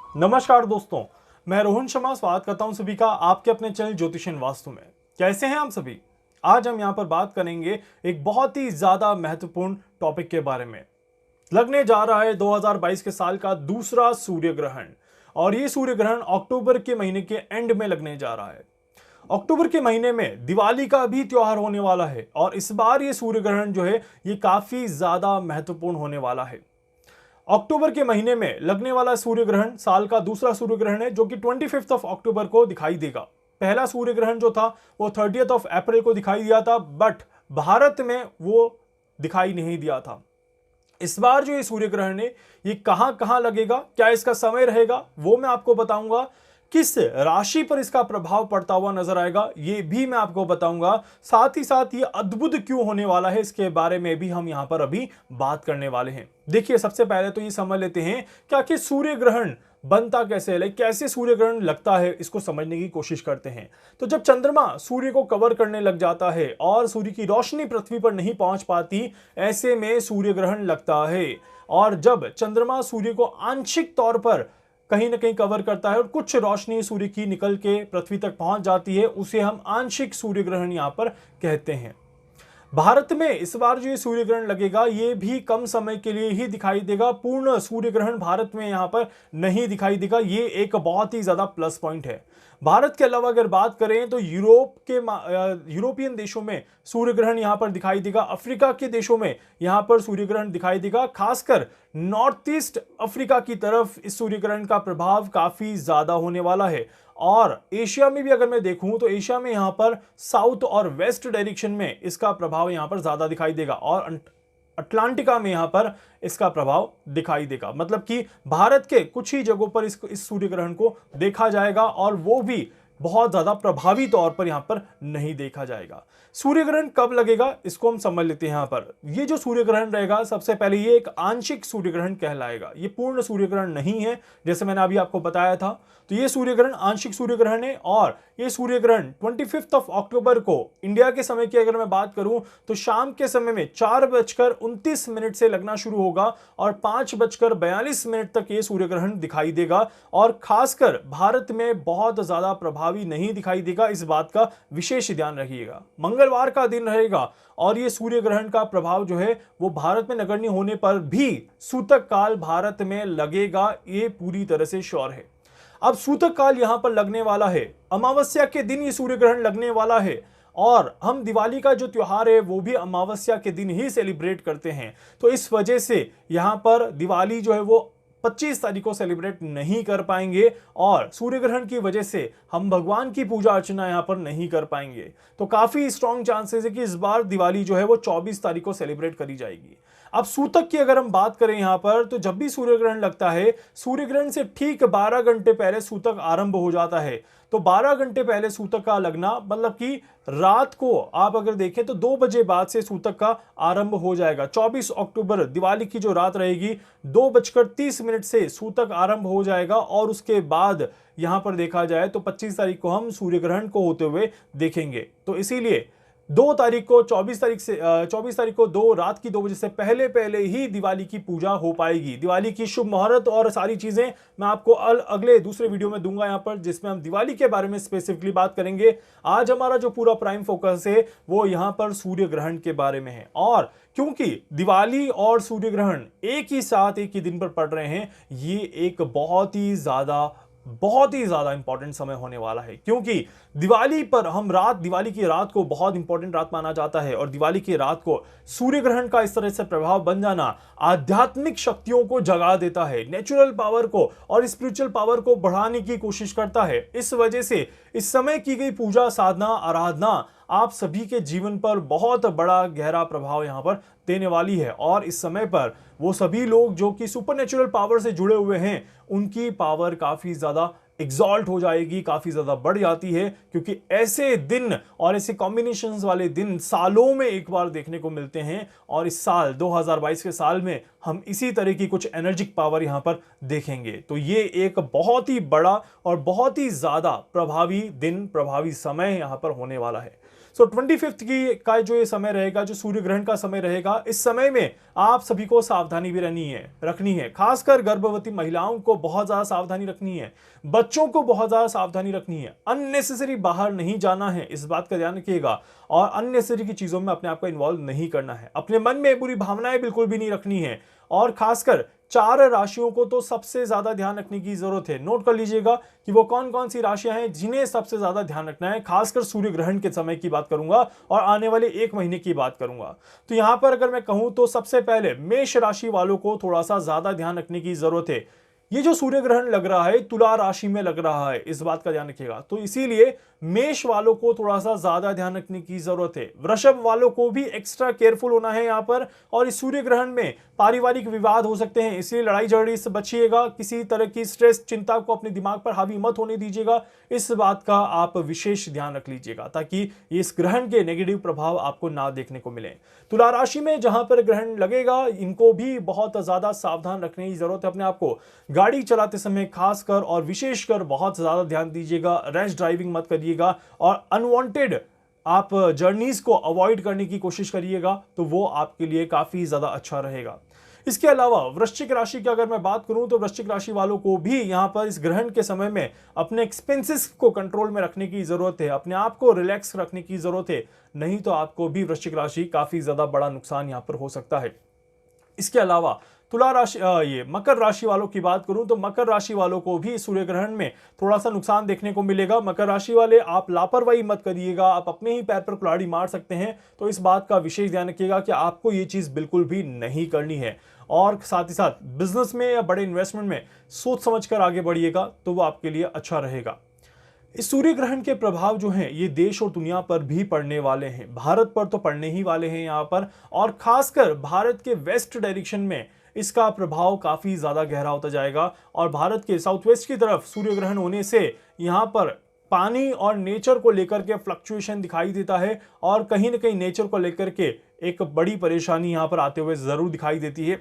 नमस्कार दोस्तों, मैं रोहन शर्मा स्वागत करता हूं सभी का आपके अपने चैनल ज्योतिषन वास्तु में। कैसे हैं आप सभी? आज हम यहां पर बात करेंगे एक बहुत ही ज्यादा महत्वपूर्ण टॉपिक के बारे में। लगने जा रहा है 2022 के साल का दूसरा सूर्य ग्रहण और ये सूर्य ग्रहण अक्टूबर के महीने के एंड में लगने जा रहा है। अक्टूबर के महीने में दिवाली का भी त्योहार होने वाला है और इस बार ये सूर्य ग्रहण जो है ये काफी ज्यादा महत्वपूर्ण होने वाला है। अक्टूबर के महीने में लगने वाला सूर्य ग्रहण साल का दूसरा सूर्य ग्रहण है जो कि 25 ऑफ अक्टूबर को दिखाई देगा। पहला सूर्य ग्रहण जो था वो 30 ऑफ अप्रैल को दिखाई दिया था, बट भारत में वो दिखाई नहीं दिया था। इस बार जो ये सूर्य ग्रहण है ये कहां कहां लगेगा, क्या इसका समय रहेगा, वो मैं आपको बताऊंगा। किस राशि पर इसका प्रभाव पड़ता हुआ नजर आएगा ये भी मैं आपको बताऊंगा। साथ ही साथ ये अद्भुत क्यों होने वाला है इसके बारे में भी हम यहां पर अभी बात करने वाले हैं। देखिए, सबसे पहले तो ये समझ लेते हैं क्या कि सूर्य ग्रहण बनता कैसे है, कैसे सूर्य ग्रहण लगता है, इसको समझने की कोशिश करते हैं। तो जब चंद्रमा सूर्य को कवर करने लग जाता है और सूर्य की रोशनी पृथ्वी पर नहीं पहुंच पाती, ऐसे में सूर्य ग्रहण लगता है। और जब चंद्रमा सूर्य को आंशिक तौर पर कहीं ना कहीं कवर करता है और कुछ रोशनी सूर्य की निकल के पृथ्वी तक पहुंच जाती है, उसे हम आंशिक सूर्य ग्रहण यहां पर कहते हैं। भारत में इस बार जो ये सूर्य ग्रहण लगेगा ये भी कम समय के लिए ही दिखाई देगा। पूर्ण सूर्य ग्रहण भारत में यहां पर नहीं दिखाई देगा, ये एक बहुत ही ज्यादा प्लस पॉइंट है। भारत के अलावा अगर बात करें तो यूरोपियन देशों में सूर्य ग्रहण यहां पर दिखाई देगा, अफ्रीका के देशों में यहां पर सूर्य ग्रहण दिखाई देगा। खासकर नॉर्थ ईस्ट अफ्रीका की तरफ इस सूर्य ग्रहण का प्रभाव काफी ज्यादा होने वाला है। और एशिया में भी अगर मैं देखूं तो एशिया में यहां पर साउथ और वेस्ट डायरेक्शन में इसका प्रभाव यहां पर ज्यादा दिखाई देगा और अटलांटिका में यहां पर इसका प्रभाव दिखाई देगा। मतलब कि भारत के कुछ ही जगहों पर इस सूर्य ग्रहण को देखा जाएगा और वो भी बहुत ज्यादा प्रभावी तौर पर यहां पर नहीं देखा जाएगा। सूर्य ग्रहण कब लगेगा इसको हम समझ लेते हैं। यहां पर ये जो सूर्य ग्रहण रहेगा, सबसे पहले ये एक आंशिक सूर्य ग्रहण कहलाएगा, ये पूर्ण सूर्य ग्रहण नहीं है, जैसे मैंने अभी आपको बताया था। तो ये सूर्य ग्रहण आंशिक सूर्य ग्रहण है और ये सूर्य ग्रहण 25 ऑफ अक्टूबर को इंडिया के समय की अगर मैं बात करूं तो शाम के समय में 4:29 से लगना शुरू होगा और 5:42 तक ये सूर्य ग्रहण दिखाई देगा। और खासकर भारत में बहुत ज्यादा प्रभावी नहीं दिखाई देगा, इस बात का विशेष ध्यान रखिएगा। मंगलवार का दिन रहेगा और ये सूर्य ग्रहण का प्रभाव जो है वो भारत में नगण्य होने पर भी सूतक काल भारत में लगेगा, ये पूरी तरह से श्योर है। अब सूतक काल यहां पर लगने वाला है, अमावस्या के दिन ये सूर्य ग्रहण लगने वाला है और हम दिवाली का जो त्योहार है वो भी अमावस्या के दिन ही सेलिब्रेट करते हैं। तो इस वजह से यहां पर दिवाली जो है वो 25 तारीख को सेलिब्रेट नहीं कर पाएंगे और सूर्य ग्रहण की वजह से हम भगवान की पूजा अर्चना यहां पर नहीं कर पाएंगे। तो काफी स्ट्रॉन्ग चांसेस है कि इस बार दिवाली जो है वो 24 तारीख को सेलिब्रेट करी जाएगी। अब सूतक की अगर हम बात करें यहां पर, तो जब भी सूर्य ग्रहण लगता है, सूर्य ग्रहण से ठीक 12 घंटे पहले सूतक आरंभ हो जाता है। तो 12 घंटे पहले सूतक का लगना मतलब कि रात को आप अगर देखें तो 2 बजे बाद से सूतक का आरंभ हो जाएगा। 24 अक्टूबर दिवाली की जो रात रहेगी 2:30 से सूतक आरंभ हो जाएगा और उसके बाद यहां पर देखा जाए तो 25 तारीख को हम सूर्य ग्रहण को होते हुए देखेंगे। तो इसीलिए 2 तारीख को 24 तारीख को रात की 2 बजे से पहले पहले ही दिवाली की पूजा हो पाएगी। दिवाली की शुभ मुहूर्त और सारी चीजें मैं आपको अगले दूसरे वीडियो में दूंगा यहां पर, जिसमें हम दिवाली के बारे में स्पेसिफिकली बात करेंगे। आज हमारा जो पूरा प्राइम फोकस है वो यहां पर सूर्य ग्रहण के बारे में है। और क्योंकि दिवाली और सूर्य ग्रहण एक ही साथ एक ही दिन पर पड़ रहे हैं, ये एक बहुत ही ज्यादा इंपॉर्टेंट समय होने वाला है। क्योंकि दिवाली पर दिवाली की रात को बहुत इंपॉर्टेंट रात माना जाता है और दिवाली की रात को सूर्य ग्रहण का इस तरह से प्रभाव बन जाना आध्यात्मिक शक्तियों को जगा देता है, नेचुरल पावर को और स्पिरिचुअल पावर को बढ़ाने की कोशिश करता है। इस वजह से इस समय की गई पूजा साधना आराधना आप सभी के जीवन पर बहुत बड़ा गहरा प्रभाव यहां पर देने वाली है। और इस समय पर वो सभी लोग जो कि सुपरनेचुरल पावर से जुड़े हुए हैं, उनकी पावर काफी ज्यादा एग्जॉल्ट हो जाएगी, काफी ज्यादा बढ़ जाती है। क्योंकि ऐसे दिन और ऐसे कॉम्बिनेशंस वाले दिन सालों में एक बार देखने को मिलते हैं और इस साल 2022 के साल में हम इसी तरह की कुछ एनर्जिक पावर यहां पर देखेंगे। तो ये एक बहुत ही बड़ा और बहुत ही ज्यादा प्रभावी दिन, प्रभावी समय यहां पर होने वाला है। सो 25 की का जो ये समय रहेगा, जो सूर्य ग्रहण का समय रहेगा, इस समय में आप सभी को सावधानी भी रखनी है। खासकर गर्भवती महिलाओं को बहुत ज्यादा सावधानी रखनी है, बच्चों को बहुत ज्यादा सावधानी रखनी है। अननेसेसरी बाहर नहीं जाना है, इस बात का ध्यान रखिएगा। और अननेसेसरी की चीजों में अपने आप को इन्वॉल्व नहीं करना है। अपने मन में बुरी भावनाएं बिल्कुल भी नहीं रखनी है। और खासकर 4 राशियों को तो सबसे ज्यादा ध्यान रखने की जरूरत है। नोट कर लीजिएगा कि वो कौन कौन सी राशियां हैं जिन्हें सबसे ज्यादा ध्यान रखना है। खासकर सूर्य ग्रहण के समय की बात करूंगा और आने वाले 1 महीने की बात करूंगा। तो यहां पर अगर मैं कहूं तो सबसे पहले मेष राशि वालों को थोड़ा सा ज्यादा ध्यान रखने की जरूरत है। ये जो सूर्य ग्रहण लग रहा है तुला राशि में लग रहा है, इस बात का ध्यान रखिएगा। तो इसीलिए मेष वालों को थोड़ा सा ज्यादा ध्यान रखने की जरूरत है। वृषभ वालों को भी एक्स्ट्रा केयरफुल होना है यहां पर। और इस सूर्य ग्रहण में पारिवारिक विवाद हो सकते हैं, इसलिए लड़ाई झगड़े से बचिएगा। किसी तरह की स्ट्रेस चिंता को अपने दिमाग पर हावी मत होने दीजिएगा। इस बात का आप विशेष ध्यान रख लीजिएगा ताकि इस ग्रहण के नेगेटिव प्रभाव आपको ना देखने को मिले। तुला राशि में जहां पर ग्रहण लगेगा, इनको भी बहुत ज्यादा सावधान रखने की जरूरत है। अपने आप को गाड़ी चलाते समय खासकर और विशेषकर बहुत ज्यादा ध्यान दीजिएगा। रैश ड्राइविंग मत करिएगा और अनवांटेड आप जर्नीज को अवॉइड करने की कोशिश करिएगा, तो वो आपके लिए काफी ज्यादा अच्छा रहेगा। इसके अलावा वृश्चिक राशि की अगर मैं बात करूं तो वृश्चिक राशि वालों को भी यहां पर इस ग्रहण के समय में अपने एक्सपेंसेस को कंट्रोल में रखने की जरूरत है। अपने आप को रिलैक्स रखने की जरूरत है, नहीं तो आपको भी वृश्चिक राशि काफी ज्यादा बड़ा नुकसान यहां पर हो सकता है। इसके अलावा तुला राशि ये मकर राशि वालों की बात करूं तो मकर राशि वालों को भी सूर्य ग्रहण में थोड़ा सा नुकसान देखने को मिलेगा। मकर राशि वाले आप लापरवाही मत करिएगा, आप अपने ही पैर पर कुल्हाड़ी मार सकते हैं। तो इस बात का विशेष ध्यान रखिएगा कि आपको ये चीज बिल्कुल भी नहीं करनी है। और साथ ही साथ बिजनेस में या बड़े इन्वेस्टमेंट में सोच समझकर आगे बढ़िएगा, तो वो आपके लिए अच्छा रहेगा। इस सूर्य ग्रहण के प्रभाव जो हैं ये देश और दुनिया पर भी पड़ने वाले हैं। भारत पर तो पड़ने ही वाले हैं यहाँ पर, और खासकर भारत के वेस्ट डायरेक्शन में इसका प्रभाव काफी ज्यादा गहरा होता जाएगा। और भारत के साउथ वेस्ट की तरफ सूर्य ग्रहण होने से यहाँ पर पानी और नेचर को लेकर के फ्लक्चुएशन दिखाई देता है, और कहीं ना कहीं नेचर को लेकर के एक बड़ी परेशानी यहाँ पर आते हुए जरूर दिखाई देती है।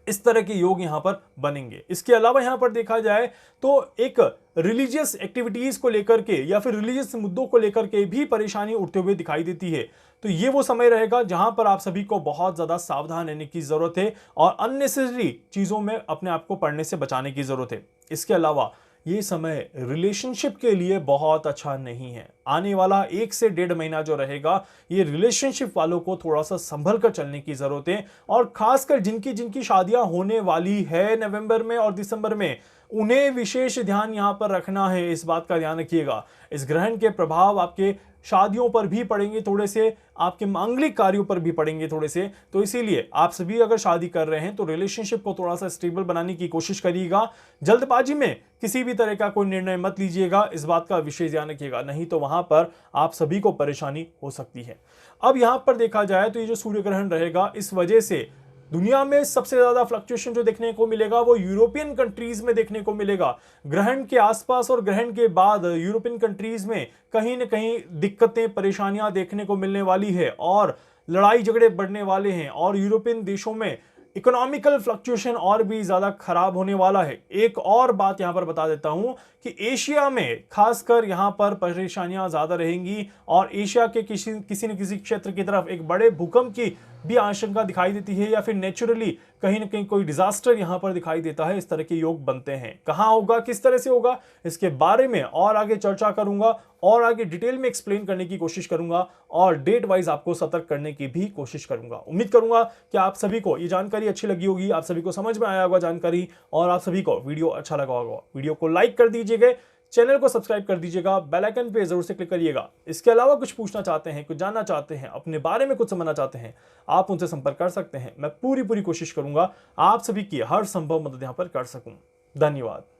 इस तरह के योग यहां पर बनेंगे। इसके अलावा यहां पर देखा जाए तो एक रिलीजियस एक्टिविटीज को लेकर के या फिर रिलीजियस मुद्दों को लेकर के भी परेशानी उठते हुए दिखाई देती है। तो ये वो समय रहेगा जहां पर आप सभी को बहुत ज्यादा सावधान रहने की जरूरत है और अननेसेसरी चीजों में अपने आप को पढ़ने से बचाने की जरूरत है। इसके अलावा ये समय रिलेशनशिप के लिए बहुत अच्छा नहीं है। आने वाला 1 से 1.5 महीना जो रहेगा, ये रिलेशनशिप वालों को थोड़ा सा संभल कर चलने की जरूरत है। और खासकर जिनकी जिनकी शादियां होने वाली है नवंबर में और दिसंबर में, उन्हें विशेष ध्यान यहां पर रखना है। इस बात का ध्यान रखिएगा। इस ग्रहण के प्रभाव आपके शादियों पर भी पड़ेंगे थोड़े से, आपके मांगलिक कार्यों पर भी पड़ेंगे थोड़े से। तो इसीलिए आप सभी अगर शादी कर रहे हैं तो रिलेशनशिप को थोड़ा सा स्टेबल बनाने की कोशिश करिएगा। जल्दबाजी में किसी भी तरह का कोई निर्णय मत लीजिएगा, इस बात का विशेष ध्यान रखिएगा, नहीं तो वहां पर आप सभी को परेशानी हो सकती है। अब यहां पर देखा जाए तो ये जो सूर्य ग्रहण रहेगा, इस वजह से दुनिया में सबसे ज्यादा फ्लक्चुएशन जो देखने को मिलेगा वो यूरोपियन कंट्रीज में देखने को मिलेगा। ग्रहण के आसपास और ग्रहण के बाद यूरोपियन कंट्रीज में कहीं ना कहीं दिक्कतें परेशानियां देखने को मिलने वाली है और लड़ाई झगड़े बढ़ने वाले हैं। और यूरोपियन देशों में इकोनॉमिकल फ्लक्चुएशन और भी ज्यादा खराब होने वाला है। एक और बात यहां पर बता देता हूं कि एशिया में खासकर यहां पर परेशानियां ज्यादा रहेंगी और एशिया के किसी न किसी क्षेत्र की तरफ एक बड़े भूकंप की भी आशंका दिखाई देती है या फिर नेचुरली कहीं ना कहीं कोई डिजास्टर यहां पर दिखाई देता है। इस तरह के योग बनते हैं। कहां होगा, किस तरह से होगा, इसके बारे में और आगे चर्चा करूंगा और आगे डिटेल में एक्सप्लेन करने की कोशिश करूंगा और डेट वाइज आपको सतर्क करने की भी कोशिश करूंगा। उम्मीद करूंगा कि आप सभी को ये जानकारी अच्छी लगी होगी, आप सभी को समझ में आया होगा जानकारी, और आप सभी को वीडियो अच्छा लगा होगा। वीडियो को लाइक कर दीजिएगा, चैनल को सब्सक्राइब कर दीजिएगा, बेल आइकन पे जरूर से क्लिक करिएगा। इसके अलावा कुछ पूछना चाहते हैं, कुछ जानना चाहते हैं, अपने बारे में कुछ समझना चाहते हैं, आप उनसे संपर्क कर सकते हैं। मैं पूरी कोशिश करूंगा आप सभी की हर संभव मदद यहां पर कर सकूं। धन्यवाद।